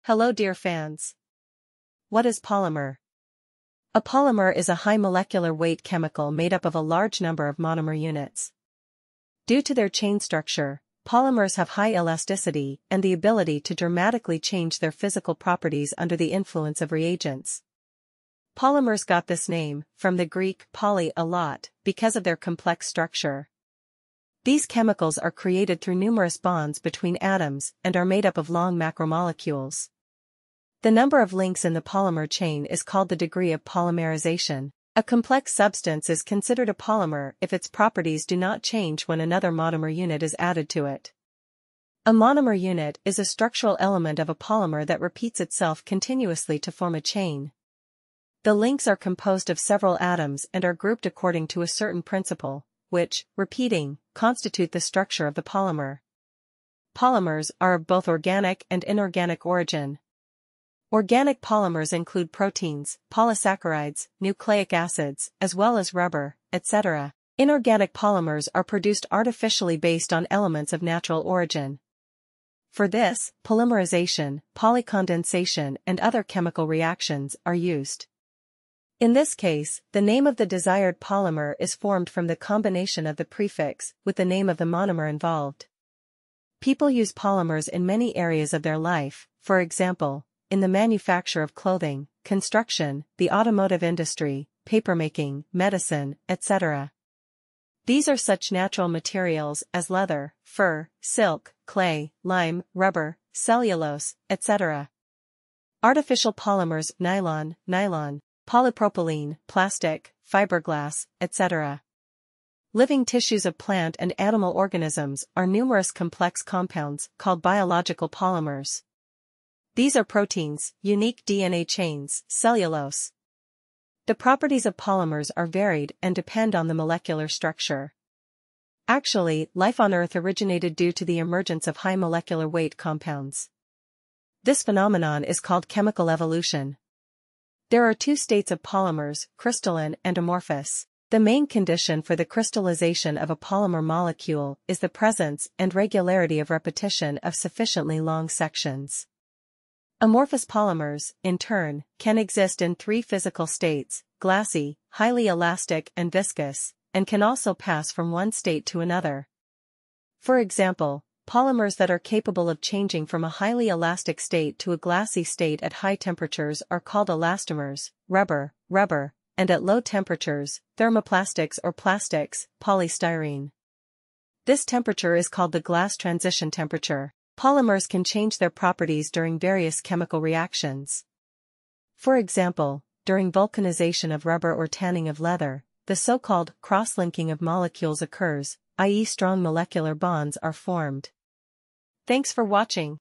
Hello dear fans. What is polymer? A polymer is a high molecular weight chemical made up of a large number of monomer units. Due to their chain structure, polymers have high elasticity and the ability to dramatically change their physical properties under the influence of reagents. Polymers got this name from the Greek poly a lot because of their complex structure. These chemicals are created through numerous bonds between atoms and are made up of long macromolecules. The number of links in the polymer chain is called the degree of polymerization. A complex substance is considered a polymer if its properties do not change when another monomer unit is added to it. A monomer unit is a structural element of a polymer that repeats itself continuously to form a chain. The links are composed of several atoms and are grouped according to a certain principle, which, repeating, constitute the structure of the polymer. Polymers are of both organic and inorganic origin. Organic polymers include proteins, polysaccharides, nucleic acids, as well as rubber, etc. Inorganic polymers are produced artificially based on elements of natural origin. For this, polymerization, polycondensation, and other chemical reactions are used. In this case, the name of the desired polymer is formed from the combination of the prefix with the name of the monomer involved. People use polymers in many areas of their life, for example, in the manufacture of clothing, construction, the automotive industry, papermaking, medicine, etc. These are such natural materials as leather, fur, silk, clay, lime, rubber, cellulose, etc. Artificial polymers, nylon, polypropylene, plastic, fiberglass, etc. Living tissues of plant and animal organisms are numerous complex compounds called biological polymers. These are proteins, unique DNA chains, cellulose. The properties of polymers are varied and depend on the molecular structure. Actually, life on Earth originated due to the emergence of high molecular weight compounds. This phenomenon is called chemical evolution. There are two states of polymers, crystalline and amorphous. The main condition for the crystallization of a polymer molecule is the presence and regularity of repetition of sufficiently long sections. Amorphous polymers, in turn, can exist in three physical states: glassy, highly elastic and viscous, and can also pass from one state to another. For example, polymers that are capable of changing from a highly elastic state to a glassy state at high temperatures are called elastomers, rubber, and at low temperatures, thermoplastics or plastics, polystyrene. This temperature is called the glass transition temperature. Polymers can change their properties during various chemical reactions. For example, during vulcanization of rubber or tanning of leather, the so-called cross-linking of molecules occurs, i.e., strong molecular bonds are formed. Thanks for watching.